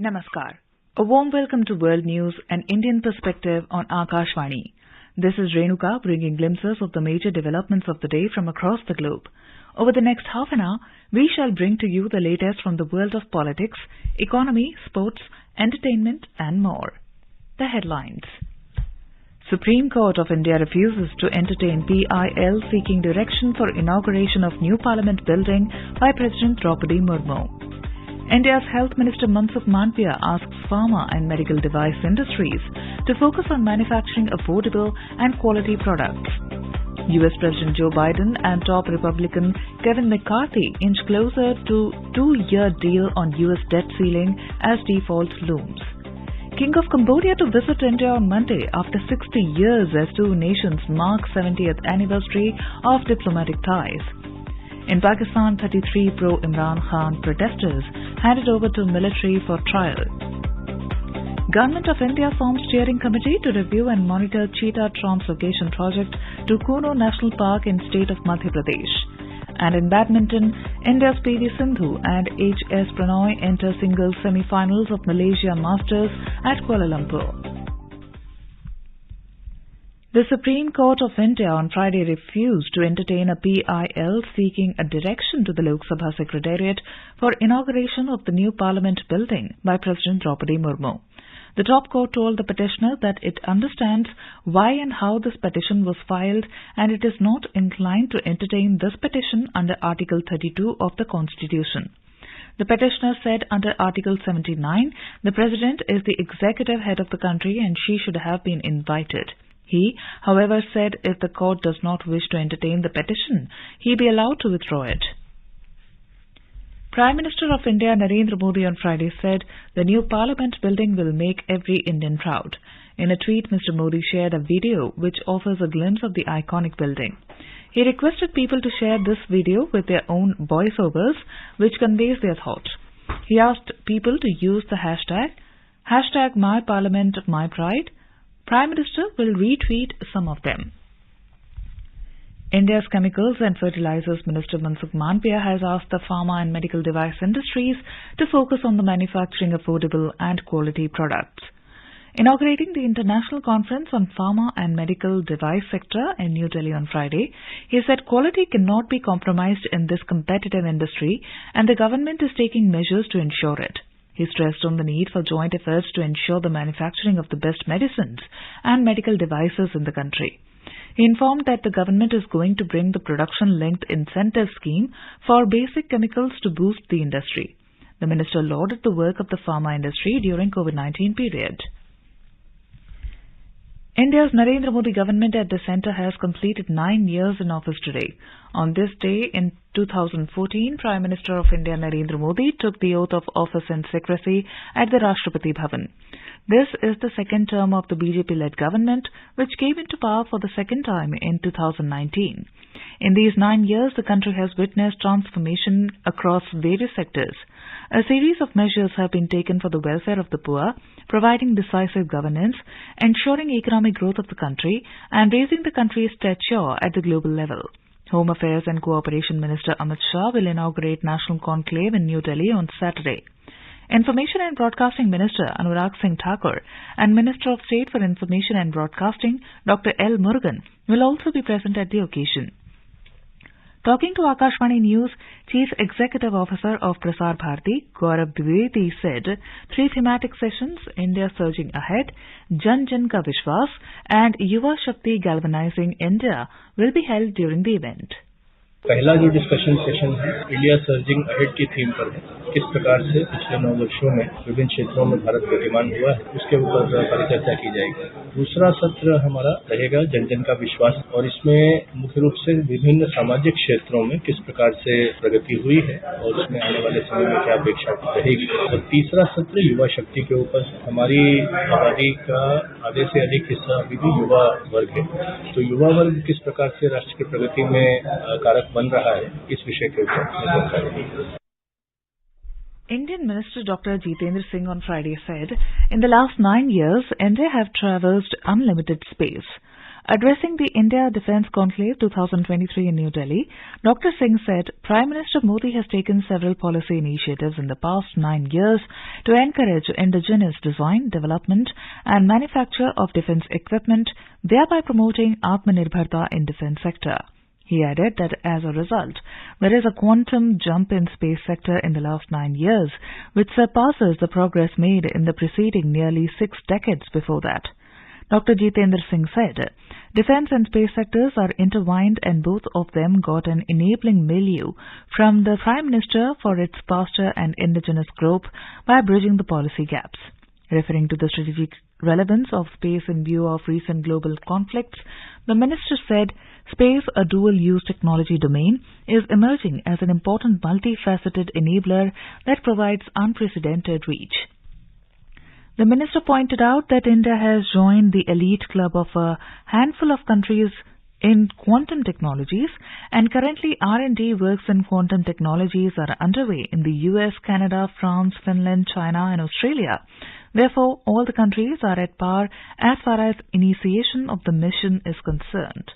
Namaskar. A warm welcome to World News, an Indian perspective on Akashvani. This is Renuka bringing glimpses of the major developments of the day from across the globe. Over the next half an hour, we shall bring to you the latest from the world of politics, economy, sports, entertainment and more. The headlines. Supreme Court of India refuses to entertain PIL seeking direction for inauguration of new Parliament building by President Draupadi Murmu. India's Health Minister Mansukh Mandavia asks pharma and medical device industries to focus on manufacturing affordable and quality products. US President Joe Biden and top Republican Kevin McCarthy inch closer to two-year deal on US debt ceiling as default looms. King of Cambodia to visit India on Monday after 60 years as two nations mark 70th anniversary of diplomatic ties. In Pakistan, 33 pro-Imran Khan protesters handed over to military for trial. Government of India forms steering committee to review and monitor cheetah translocation project to Kuno National Park in state of Madhya Pradesh. And in badminton, India's PV Sindhu and HS Pranoy enter singles semi-finals of Malaysia Masters at Kuala Lumpur. The Supreme Court of India on Friday refused to entertain a PIL seeking a direction to the Lok Sabha Secretariat for inauguration of the new Parliament building by President Draupadi Murmu. The top court told the petitioner that it understands why and how this petition was filed and it is not inclined to entertain this petition under Article 32 of the Constitution. The petitioner said under Article 79, the President is the executive head of the country and she should have been invited. He, however, said if the court does not wish to entertain the petition, he be allowed to withdraw it. Prime Minister of India Narendra Modi on Friday said the new Parliament building will make every Indian proud. In a tweet, Mr. Modi shared a video which offers a glimpse of the iconic building. He requested people to share this video with their own voiceovers, which conveys their thought. He asked people to use the hashtag #MyParliamentMyPride. Prime Minister will retweet some of them. India's Chemicals and Fertilizers Minister Mansukh Mandavia has asked the pharma and medical device industries to focus on the manufacturing affordable and quality products. Inaugurating the International Conference on Pharma and Medical Device Sector in New Delhi on Friday, he said quality cannot be compromised in this competitive industry and the government is taking measures to ensure it. He stressed on the need for joint efforts to ensure the manufacturing of the best medicines and medical devices in the country. He informed that the government is going to bring the production-linked incentive scheme for basic chemicals to boost the industry. The minister lauded the work of the pharma industry during COVID-19 period. India's Narendra Modi government at the centre has completed 9 years in office today. On this day in 2014, Prime Minister of India Narendra Modi took the oath of office in secrecy at the Rashtrapati Bhavan. This is the second term of the BJP-led government, which came into power for the second time in 2019. In these 9 years, the country has witnessed transformation across various sectors. A series of measures have been taken for the welfare of the poor, providing decisive governance, ensuring economic growth of the country, and raising the country's stature at the global level. Home Affairs and Cooperation Minister Amit Shah will inaugurate National Conclave in New Delhi on Saturday. Information and Broadcasting Minister Anurag Singh Thakur and Minister of State for Information and Broadcasting Dr. L. Murugan will also be present at the occasion. Talking to Akashvani News, Chief Executive Officer of Prasar Bharati, Gaurav Dwivedi said 3 thematic sessions, India Surging Ahead, Jan Jan Ka Vishwas and Yuva Shakti Galvanizing India will be held during the event. पहला जो discussion session है India surging ahead की theme पर है। किस प्रकार से पिछले 9 वर्षों में विभिन्न क्षेत्रों में भारत गतिमान हुआ है उसके ऊपर परिचर्चा की जाएगी। दूसरा सत्र हमारा रहेगा जन जन का विश्वास और इसमें मुख्य रूप से विभिन्न सामाजिक क्षेत्रों में किस प्रकार से प्रगति हुई है और उसमें आने वाले समय में क्या अपेक्षा रहेगी। और तीसरा सत्र युवा शक्ति के ऊपर हमारी आबादी का आधे से अधिक हिस्सा अभी भी युवा वर्ग है, तो युवा वर्ग किस प्रकार से राष्ट्र की प्रगति में कारक बन रहा है इस विषय के ऊपर चर्चा रहेगी। Indian Minister Dr. Jitendra Singh on Friday said, in the last 9 years, India have traversed unlimited space. Addressing the India Defence Conclave 2023 in New Delhi, Dr. Singh said Prime Minister Modi has taken several policy initiatives in the past 9 years to encourage indigenous design, development and manufacture of defence equipment, thereby promoting Atmanirbharta in defence sector. He added that as a result, there is a quantum jump in space sector in the last 9 years, which surpasses the progress made in the preceding nearly 6 decades before that. Dr. Jitendra Singh said, defence and space sectors are intertwined and both of them got an enabling milieu from the Prime Minister for its faster and indigenous growth by bridging the policy gaps. Referring to the strategic relevance of space in view of recent global conflicts, the Minister said, space, a dual-use technology domain, is emerging as an important multifaceted enabler that provides unprecedented reach. The Minister pointed out that India has joined the elite club of a handful of countries in quantum technologies, and currently R&D works in quantum technologies are underway in the US, Canada, France, Finland, China and Australia. Therefore, all the countries are at par as far as initiation of the mission is concerned.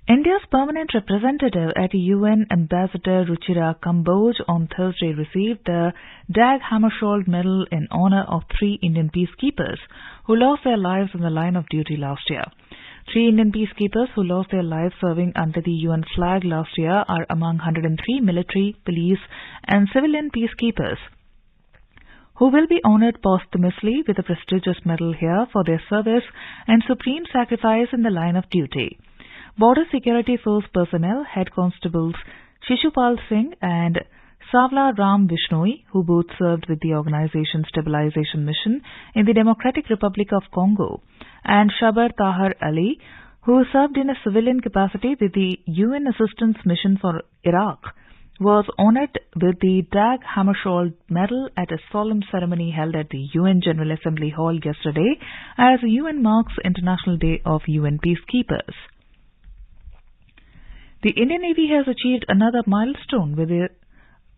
India's permanent representative at UN Ambassador Ruchira Kamboj on Thursday received the Dag Hammarskjöld Medal in honor of 3 Indian peacekeepers who lost their lives in the line of duty last year. 3 Indian peacekeepers who lost their lives serving under the UN flag last year are among 103 military, police and civilian peacekeepers who will be honored posthumously with a prestigious medal here for their service and supreme sacrifice in the line of duty. Border Security Force personnel, Head Constables Shishupal Singh and Savla Ram Vishnoi, who both served with the Organization Stabilization Mission in the Democratic Republic of Congo, and Shabar Tahar Ali, who served in a civilian capacity with the UN Assistance Mission for Iraq, was honored with the Dag Hammarskjöld Medal at a solemn ceremony held at the UN General Assembly Hall yesterday as UN marks International Day of UN Peacekeepers. The Indian Navy has achieved another milestone with the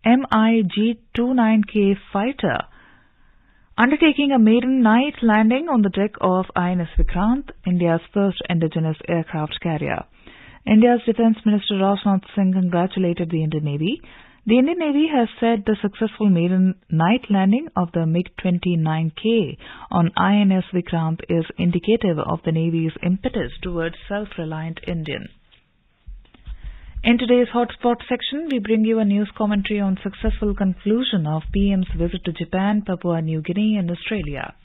MiG-29K fighter undertaking a maiden night landing on the deck of INS Vikrant, India's first indigenous aircraft carrier. India's Defence Minister Rajnath Singh congratulated the Indian Navy. The Indian Navy has said the successful maiden night landing of the MiG-29K on INS Vikrant is indicative of the Navy's impetus towards self-reliant India. In today's Hotspot section, we bring you a news commentary on successful conclusion of PM's visit to Japan, Papua New Guinea and Australia.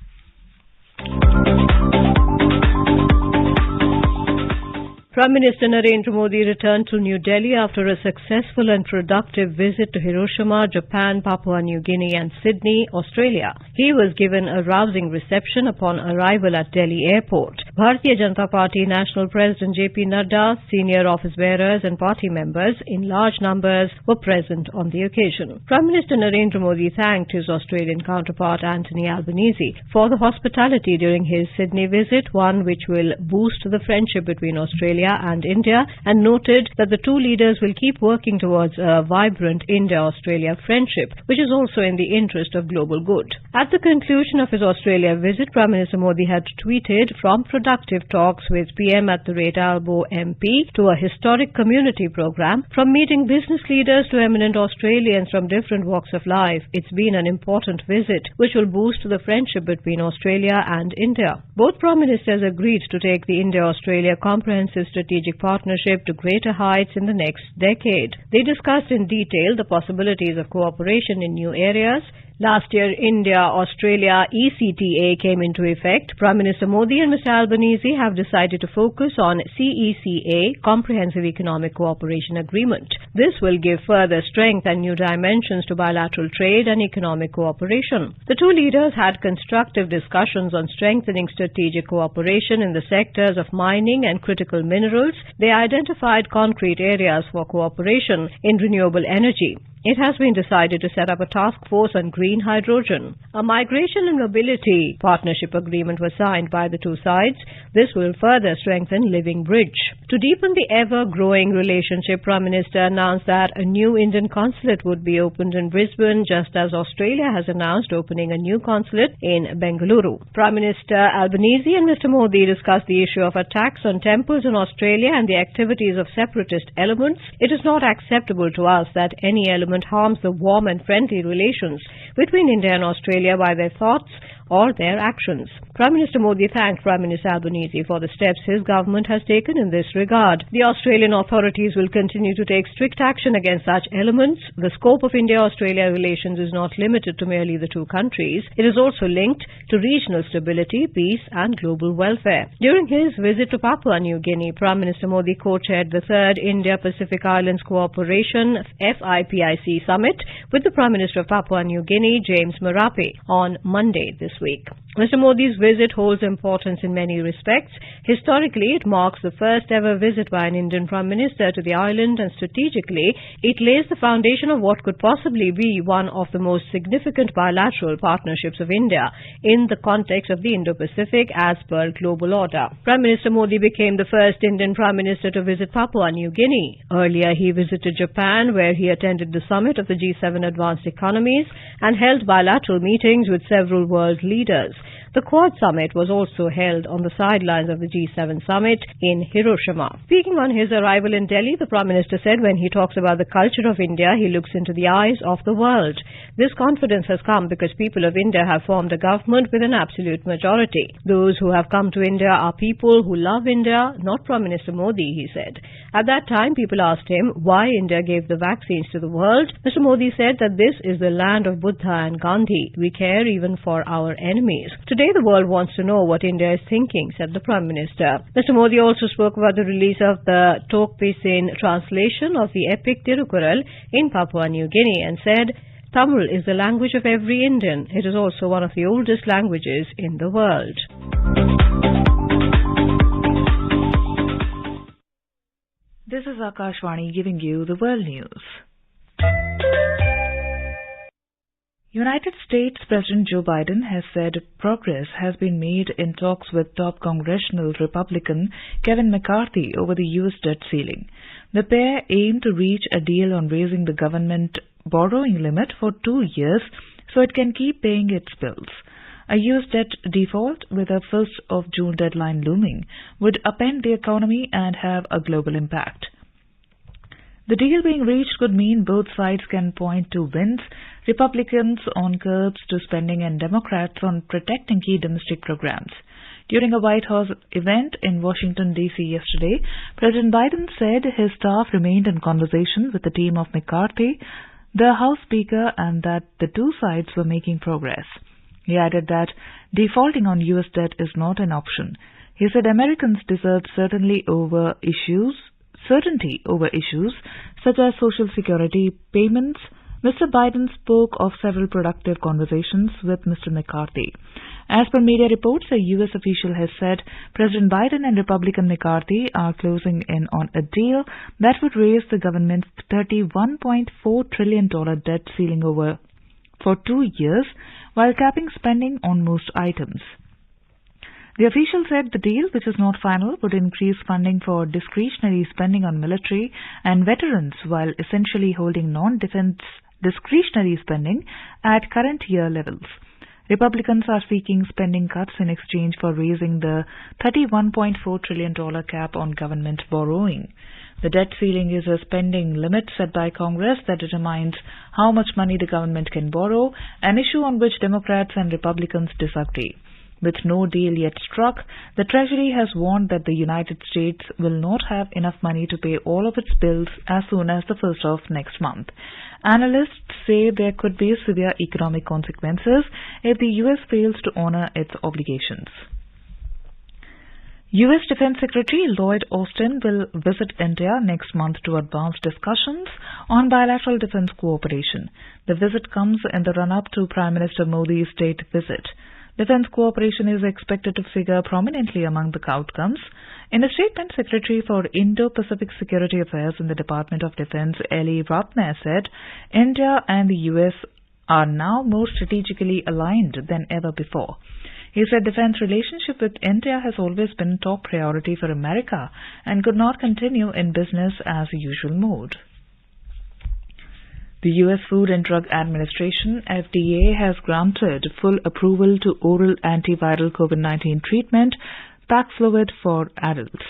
Prime Minister Narendra Modi returned to New Delhi after a successful and productive visit to Hiroshima, Japan, Papua New Guinea and Sydney, Australia. He was given a rousing reception upon arrival at Delhi Airport. Bharatiya Janata Party National President J.P. Nadda, senior office bearers and party members in large numbers were present on the occasion. Prime Minister Narendra Modi thanked his Australian counterpart Anthony Albanese for the hospitality during his Sydney visit, one which will boost the friendship between Australia and India, and noted that the two leaders will keep working towards a vibrant India-Australia friendship, which is also in the interest of global good. At the conclusion of his Australia visit, Prime Minister Modi had tweeted, "From productive talks with PM@Albo MP to a historic community program, from meeting business leaders to eminent Australians from different walks of life, it's been an important visit which will boost the friendship between Australia and India." Both Prime Ministers agreed to take the India-Australia Comprehensive Strategic Partnership to greater heights in the next decade. They discussed in detail the possibilities of cooperation in new areas. Last year, India-Australia ECTA came into effect. Prime Minister Modi and Mr. Albanese have decided to focus on CECA, Comprehensive Economic Cooperation Agreement. This will give further strength and new dimensions to bilateral trade and economic cooperation. The two leaders had constructive discussions on strengthening strategic cooperation in the sectors of mining and critical minerals. They identified concrete areas for cooperation in renewable energy. it has been decided to set up a task force on green hydrogen. A migration and mobility partnership agreement was signed by the two sides. This will further strengthen Living Bridge. To deepen the ever-growing relationship, Prime Minister announced that a new Indian consulate would be opened in Brisbane, just as Australia has announced opening a new consulate in Bengaluru. Prime Minister Albanese and Mr. Modi discussed the issue of attacks on temples in Australia and the activities of separatist elements. It is not acceptable to us that any element harms the warm and friendly relations between India and Australia by their thoughts or their actions. Prime Minister Modi thanked Prime Minister Albanese for the steps his government has taken in this regard. The Australian authorities will continue to take strict action against such elements. The scope of India-Australia relations is not limited to merely the two countries. It is also linked to regional stability, peace and global welfare. During his visit to Papua New Guinea, Prime Minister Modi co-chaired the third India-Pacific Islands Cooperation FIPIC summit with the Prime Minister of Papua New Guinea, James Marape, on Monday this week. Mr. Modi's visit holds importance in many respects. Historically, it marks the first ever visit by an Indian Prime Minister to the island, and strategically, it lays the foundation of what could possibly be one of the most significant bilateral partnerships of India in the context of the Indo-Pacific as per global order. Prime Minister Modi became the first Indian Prime Minister to visit Papua New Guinea. Earlier, he visited Japan, where he attended the summit of the G7 advanced economies and held bilateral meetings with several world leaders. The Quad Summit was also held on the sidelines of the G7 summit in Hiroshima. Speaking on his arrival in Delhi, the Prime Minister said when he talks about the culture of India, he looks into the eyes of the world. This confidence has come because people of India have formed a government with an absolute majority. Those who have come to India are people who love India, not Prime Minister Modi, he said. At that time, people asked him why India gave the vaccines to the world. Mr. Modi said that this is the land of Buddha and Gandhi. We care even for our enemies. Today, the world wants to know what India is thinking, said the Prime Minister. Mr. Modi also spoke about the release of the Tok Pisin translation of the epic Tirukkural in Papua New Guinea and said, Tamil is the language of every Indian. It is also one of the oldest languages in the world. This is Akashvani giving you the world news. United States President Joe Biden has said progress has been made in talks with top congressional Republican Kevin McCarthy over the U.S. debt ceiling. The pair aim to reach a deal on raising the government borrowing limit for 2 years so it can keep paying its bills. A U.S. debt default with a 1st of June deadline looming would upend the economy and have a global impact. The deal being reached could mean both sides can point to wins, Republicans on curbs to spending and Democrats on protecting key domestic programs. During a White House event in Washington, D.C. yesterday, President Biden said his staff remained in conversation with the team of McCarthy, the House Speaker, and that the two sides were making progress. He added that defaulting on U.S. debt is not an option. He said Americans deserve certainty over issues such as Social Security payments. Mr. Biden spoke of several productive conversations with Mr. McCarthy. As per media reports, a U.S. official has said President Biden and Republican McCarthy are closing in on a deal that would raise the government's $31.4 trillion debt ceiling for 2 years while capping spending on most items. The official said the deal, which is not final, would increase funding for discretionary spending on military and veterans while essentially holding non-defense discretionary spending at current year levels. Republicans are seeking spending cuts in exchange for raising the $31.4 trillion cap on government borrowing. The debt ceiling is a spending limit set by Congress that determines how much money the government can borrow, an issue on which Democrats and Republicans disagree. With no deal yet struck, the Treasury has warned that the United States will not have enough money to pay all of its bills as soon as the 1st of next month. Analysts say there could be severe economic consequences if the U.S. fails to honor its obligations. U.S. Defense Secretary Lloyd Austin will visit India next month to advance discussions on bilateral defense cooperation. The visit comes in the run-up to Prime Minister Modi's state visit. Defence cooperation is expected to figure prominently among the outcomes. In a statement, Secretary for Indo-Pacific Security Affairs in the Department of Defence, Eli Ratner, said India and the US are now more strategically aligned than ever before. He said defence relationship with India has always been top priority for America and could not continue in business as usual mode. The U.S. Food and Drug Administration, FDA, has granted full approval to oral antiviral COVID-19 treatment, Paxlovid, for adults.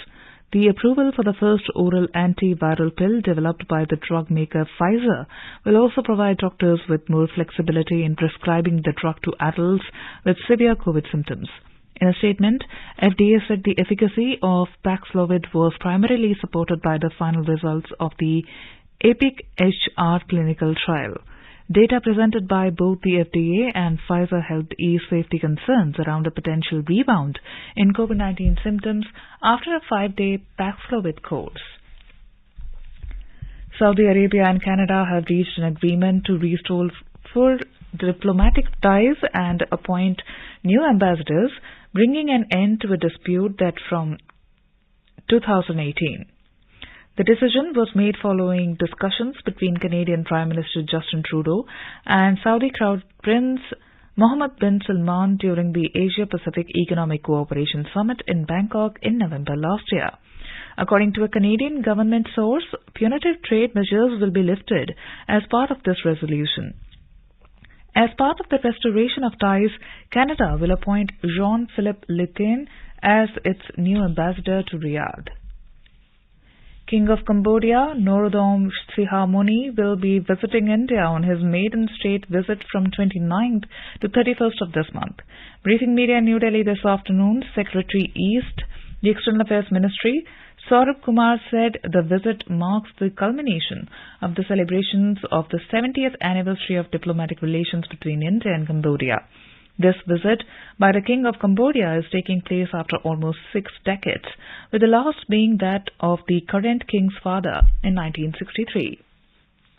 The approval for the first oral antiviral pill developed by the drug maker Pfizer will also provide doctors with more flexibility in prescribing the drug to adults with severe COVID symptoms. In a statement, FDA said the efficacy of Paxlovid was primarily supported by the final results of the EPIC-HR clinical trial. Data presented by both the FDA and Pfizer helped ease safety concerns around a potential rebound in COVID-19 symptoms after a 5-day Paxlovid course. Saudi Arabia and Canada have reached an agreement to restore full diplomatic ties and appoint new ambassadors, bringing an end to a dispute that from 2018. The decision was made following discussions between Canadian Prime Minister Justin Trudeau and Saudi Crown Prince Mohammed bin Salman during the Asia-Pacific Economic Cooperation Summit in Bangkok in November last year. According to a Canadian government source, punitive trade measures will be lifted as part of this resolution. As part of the restoration of ties, Canada will appoint Jean-Philippe Lequesne as its new ambassador to Riyadh. King of Cambodia, Norodom Sihamoni, will be visiting India on his maiden state visit from 29th to 31st of this month. Briefing media in New Delhi this afternoon, Secretary East, the External Affairs Ministry, Saurabh Kumar said the visit marks the culmination of the celebrations of the 70th anniversary of diplomatic relations between India and Cambodia. This visit by the King of Cambodia is taking place after almost 6 decades, with the last being that of the current king's father in 1963.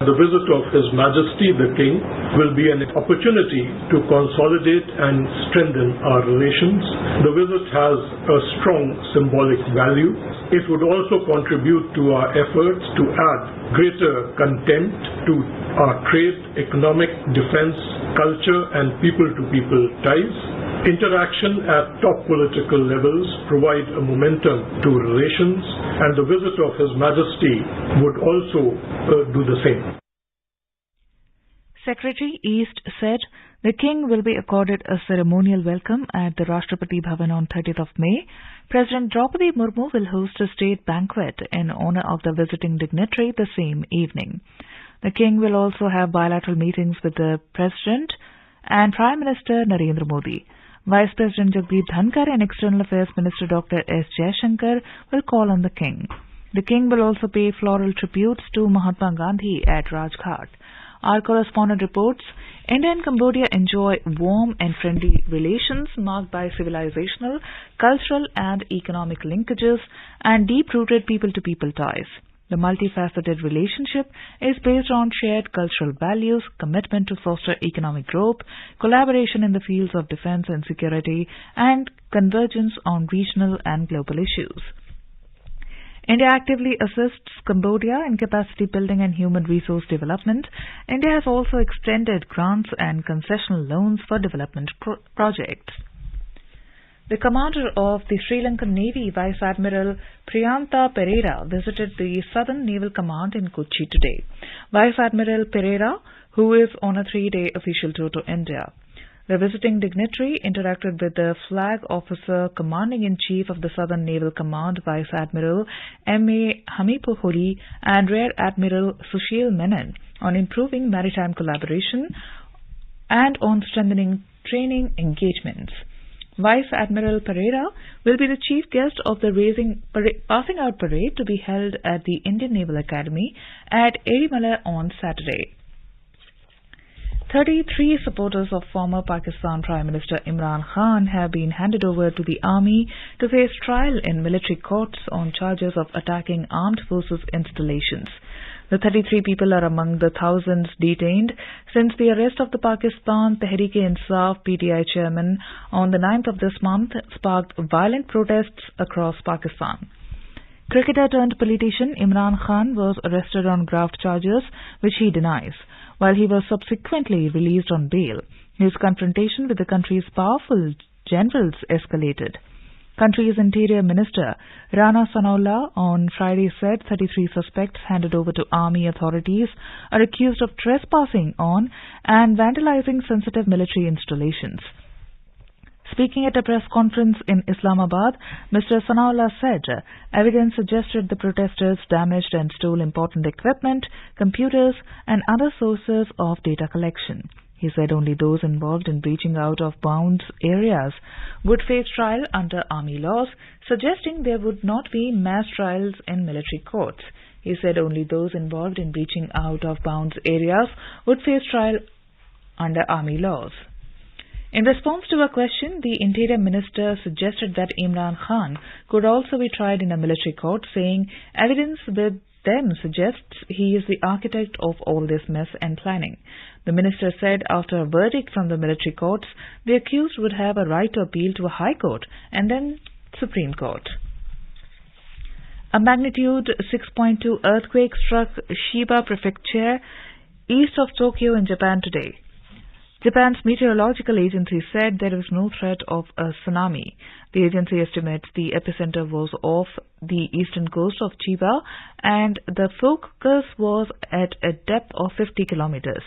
The visit of His Majesty the King will be an opportunity to consolidate and strengthen our relations. The visit has a strong symbolic value. It would also contribute to our efforts to add greater content to our trade, economic, defense, culture and people-to-people ties. Interaction at top political levels provide a momentum to relations, and the visit of His Majesty would also do the same. Secretary East said the King will be accorded a ceremonial welcome at the Rashtrapati Bhavan on 30th of May. President Draupadi Murmu will host a state banquet in honor of the visiting dignitary the same evening. The King will also have bilateral meetings with the President and Prime Minister Narendra Modi. Vice President Jagdeep Dhankar and External Affairs Minister Dr. S. Jaishankar will call on the King. The King will also pay floral tributes to Mahatma Gandhi at Rajghat. Our correspondent reports, India and Cambodia enjoy warm and friendly relations marked by civilizational, cultural and economic linkages and deep-rooted people-to-people ties. The multifaceted relationship is based on shared cultural values, commitment to foster economic growth, collaboration in the fields of defense and security, and convergence on regional and global issues. India actively assists Cambodia in capacity building and human resource development. India has also extended grants and concessional loans for development projects. The commander of the Sri Lankan Navy, Vice Admiral Priyantha Pereira, visited the Southern Naval Command in Kochi today. Vice Admiral Pereira, who is on a 3-day official tour to India. The visiting dignitary interacted with the Flag Officer Commanding-in-Chief of the Southern Naval Command, Vice Admiral M.A. Hamipoholi, and Rear Admiral Sushil Menon on improving maritime collaboration and on strengthening training engagements. Vice Admiral Pereira will be the chief guest of the passing out parade to be held at the Indian Naval Academy at Erimala on Saturday. 33 supporters of former Pakistan Prime Minister Imran Khan have been handed over to the army to face trial in military courts on charges of attacking armed forces installations. The 33 people are among the thousands detained since the arrest of the Pakistan Tehreek-e-Insaf PTI chairman on the 9th of this month sparked violent protests across Pakistan. Cricketer turned politician Imran Khan was arrested on graft charges, which he denies, while he was subsequently released on bail. His confrontation with the country's powerful generals escalated. Country's Interior Minister Rana Sanaullah on Friday said 33 suspects handed over to army authorities are accused of trespassing on and vandalizing sensitive military installations. Speaking at a press conference in Islamabad, Mr. Sanaullah said evidence suggested the protesters damaged and stole important equipment, computers, and other sources of data collection. He said only those involved in breaching out-of-bounds areas would face trial under army laws, suggesting there would not be mass trials in military courts. He said only those involved in breaching out-of-bounds areas would face trial under army laws. In response to a question, the Interior Minister suggested that Imran Khan could also be tried in a military court, saying evidence with them suggests he is the architect of all this mess and planning. The minister said after a verdict from the military courts, the accused would have a right to appeal to a high court and then Supreme Court. A magnitude 6.2 earthquake struck Shiba Prefecture east of Tokyo in Japan today. Japan's meteorological agency said there is no threat of a tsunami. The agency estimates the epicenter was off the eastern coast of Chiba and the focus was at a depth of 50 kilometers.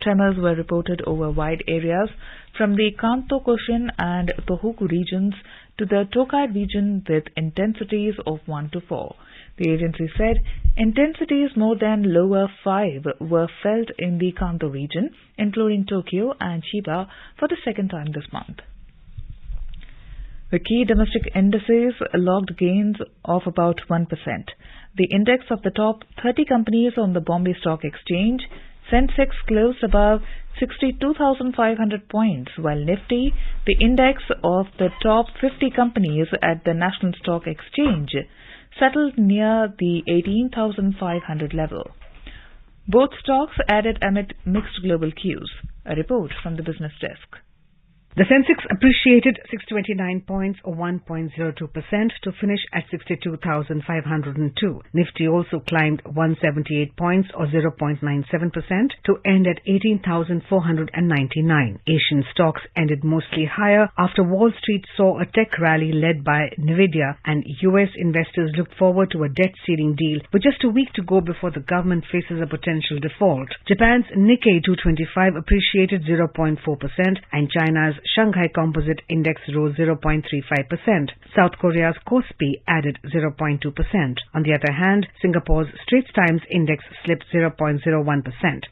Tremors were reported over wide areas from the Kanto Koshin and Tohoku regions to the Tokai region with intensities of 1 to 4. The agency said intensities more than lower 5 were felt in the Kanto region, including Tokyo and Chiba, for the second time this month. The key domestic indices logged gains of about 1%. The index of the top 30 companies on the Bombay Stock Exchange, Sensex, closed above 62,500 points, while Nifty, the index of the top 50 companies at the National Stock Exchange, settled near the 18,500 level. Both stocks added amid mixed global cues. A report from the business desk. The Sensex appreciated 629 points or 1.02% to finish at 62,502. Nifty also climbed 178 points or 0.97% to end at 18,499. Asian stocks ended mostly higher after Wall Street saw a tech rally led by Nvidia and US investors looked forward to a debt ceiling deal with just a week to go before the government faces a potential default. Japan's Nikkei 225 appreciated 0.4% and China's Shanghai Composite Index rose 0.35%. South Korea's Kospi added 0.2%. On the other hand, Singapore's Straits Times Index slipped 0.01%.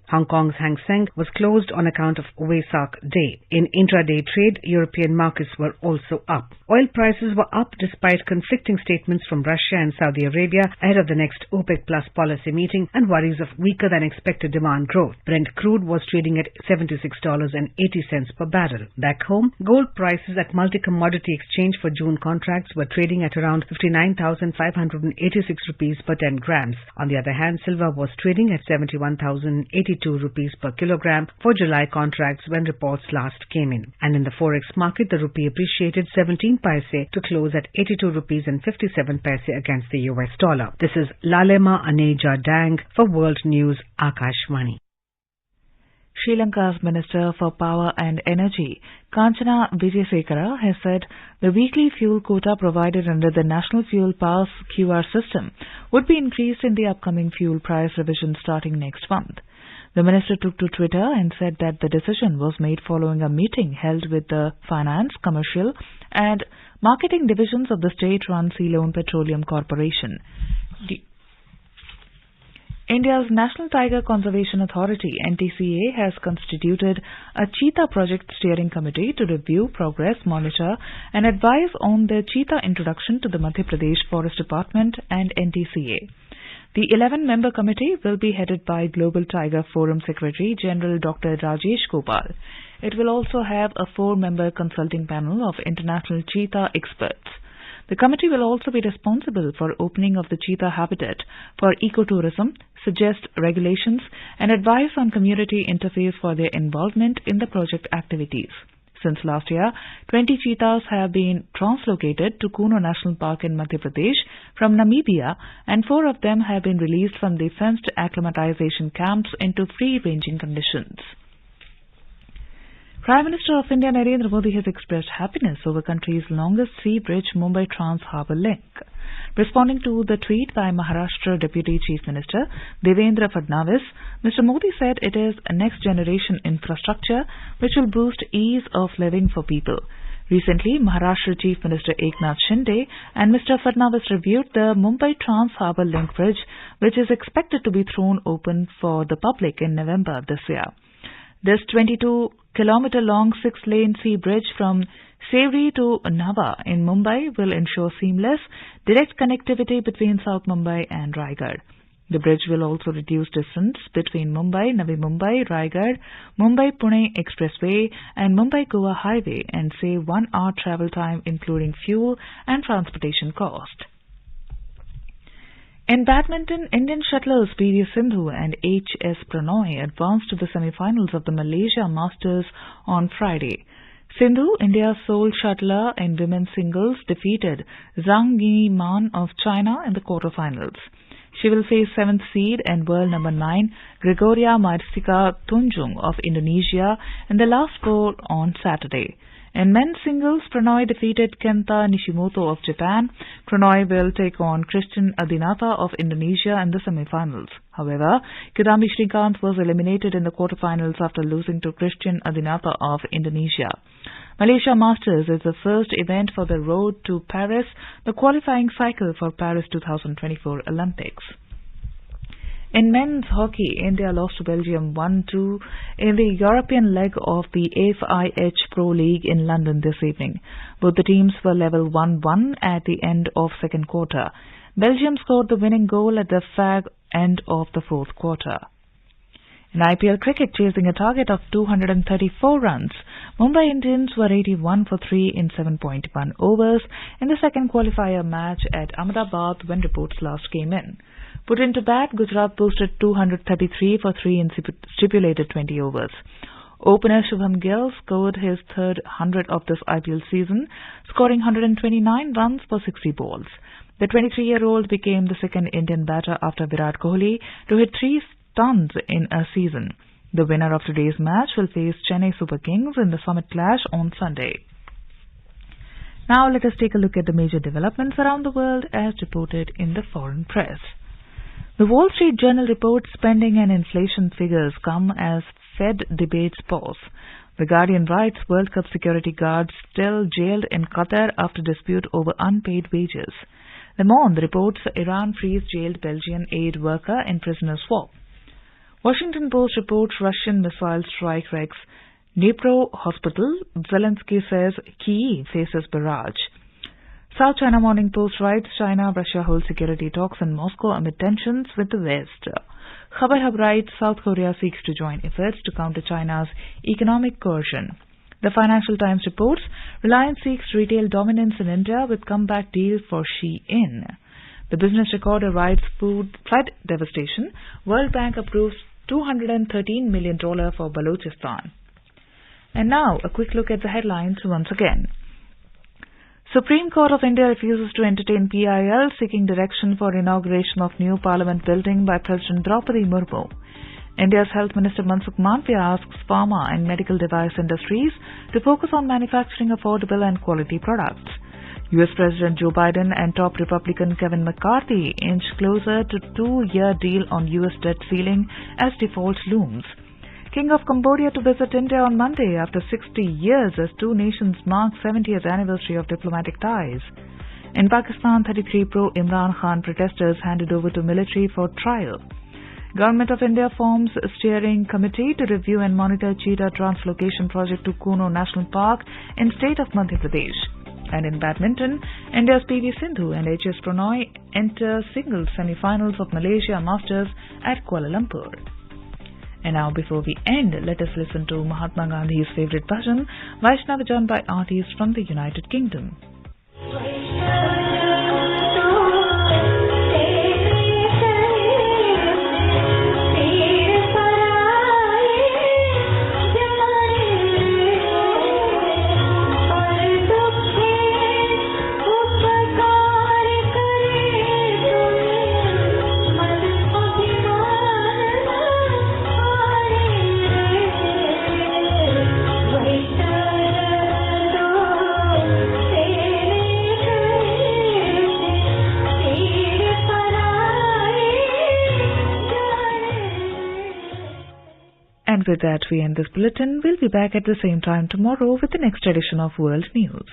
Hong Kong's Hang Seng was closed on account of Wesak Day. In intraday trade, European markets were also up. Oil prices were up despite conflicting statements from Russia and Saudi Arabia ahead of the next OPEC Plus policy meeting and worries of weaker than expected demand growth. Brent crude was trading at $76.80 per barrel. Back home, gold prices at multi-commodity exchange for June contracts were trading at around 59,586 rupees per 10 grams. On the other hand, silver was trading at 71,082 rupees per kilogram for July contracts when reports last came in. And in the forex market, the rupee appreciated 17 paise to close at 82 rupees and 57 paise against the US dollar. This is Lalema Aneja Dang for World News, Akashvani. Sri Lanka's Minister for Power and Energy, Kanchana Vijayasekara, has said the weekly fuel quota provided under the National Fuel Pass QR system would be increased in the upcoming fuel price revision starting next month. The minister took to Twitter and said that the decision was made following a meeting held with the Finance, Commercial and Marketing divisions of the state-run Ceylon Petroleum Corporation. India's National Tiger Conservation Authority, NTCA, has constituted a cheetah project steering committee to review, progress, monitor and advise on the cheetah introduction to the Madhya Pradesh Forest Department and NTCA. The 11-member committee will be headed by Global Tiger Forum Secretary General Dr. Rajesh Gopal. It will also have a 4-member consulting panel of international cheetah experts. The committee will also be responsible for opening of the cheetah habitat for ecotourism, suggest regulations, and advise on community interface for their involvement in the project activities. Since last year, 20 cheetahs have been translocated to Kuno National Park in Madhya Pradesh from Namibia, and 4 of them have been released from the fenced acclimatization camps into free-ranging conditions. Prime Minister of India Narendra Modi has expressed happiness over country's longest sea bridge, Mumbai Trans-Harbour Link. Responding to the tweet by Maharashtra Deputy Chief Minister Devendra Fadnavis, Mr. Modi said it is a next-generation infrastructure which will boost ease of living for people. Recently, Maharashtra Chief Minister Eknath Shinde and Mr. Fadnavis reviewed the Mumbai Trans-Harbour Link Bridge, which is expected to be thrown open for the public in November this year. This 22-kilometer-long 6-lane sea bridge from Sevri to Nava in Mumbai will ensure seamless, direct connectivity between South Mumbai and Raigad. The bridge will also reduce distance between Mumbai, Navi Mumbai, Raigad, Mumbai-Pune Expressway and Mumbai-Goa Highway and save 1 hour travel time including fuel and transportation cost. In badminton, Indian shuttlers PV Sindhu and HS Pranoy advanced to the semi-finals of the Malaysia Masters on Friday. Sindhu, India's sole shuttler in women's singles, defeated Zhang Yiman of China in the quarterfinals. She will face 7th seed and world number 9 Gregoria Maricika Tunjung of Indonesia in the last 4 on Saturday. In men's singles, Pranoy defeated Kenta Nishimoto of Japan. Pranoy will take on Christian Adinata of Indonesia in the semi-finals. However, Kidambi Srikanth was eliminated in the quarterfinals after losing to Christian Adinata of Indonesia. Malaysia Masters is the first event for the road to Paris, the qualifying cycle for Paris 2024 Olympics. In men's hockey, India lost to Belgium 1-2 in the European leg of the FIH Pro League in London this evening. Both the teams were level 1-1 at the end of second quarter. Belgium scored the winning goal at the fag end of the fourth quarter. In IPL cricket, chasing a target of 234 runs, Mumbai Indians were 81 for 3 in 7.1 overs in the second qualifier match at Ahmedabad when reports last came in. Put into bat, Gujarat posted 233 for 3 in stipulated 20 overs. Opener Shubham Gill scored his third 100 of this IPL season, scoring 129 runs for 60 balls. The 23-year-old became the second Indian batter after Virat Kohli to hit 3 stuns in a season. The winner of today's match will face Chennai Super Kings in the Summit Clash on Sunday. Now let us take a look at the major developments around the world as reported in the foreign press. The Wall Street Journal reports spending and inflation figures come as Fed debates pause. The Guardian writes World Cup security guards still jailed in Qatar after dispute over unpaid wages. Le Monde reports Iran frees jailed Belgian aid worker in prisoner swap. Washington Post reports Russian missile strike wrecks Dnipro Hospital. Zelensky says Kyiv faces barrage. South China Morning Post writes China-Russia hold security talks in Moscow amid tensions with the West. Khabar Hub writes South Korea seeks to join efforts to counter China's economic coercion. The Financial Times reports Reliance seeks retail dominance in India with comeback deal for Shein. The Business Recorder writes flood devastation. World Bank approves $213 million for Balochistan. And now a quick look at the headlines once again. Supreme Court of India refuses to entertain PIL seeking direction for inauguration of new Parliament building by President Draupadi Murmu. India's Health Minister Mansukh Mandavia asks pharma and medical device industries to focus on manufacturing affordable and quality products. US President Joe Biden and top Republican Kevin McCarthy inch closer to 2-year deal on US debt ceiling as default looms. King of Cambodia to visit India on Monday after 60 years as two nations mark 70th anniversary of diplomatic ties. In Pakistan, 33 pro-Imran Khan protesters handed over to military for trial. Government of India forms a steering committee to review and monitor cheetah translocation project to Kuno National Park in state of Madhya Pradesh. And in badminton, India's PV Sindhu and HS Pranoy enter singles semi-finals of Malaysia Masters at Kuala Lumpur. And now before we end, let us listen to Mahatma Gandhi's favorite bhajan, Vaishnav Jan by artists from the United Kingdom. And with that, we end this bulletin. We'll be back at the same time tomorrow with the next edition of World News.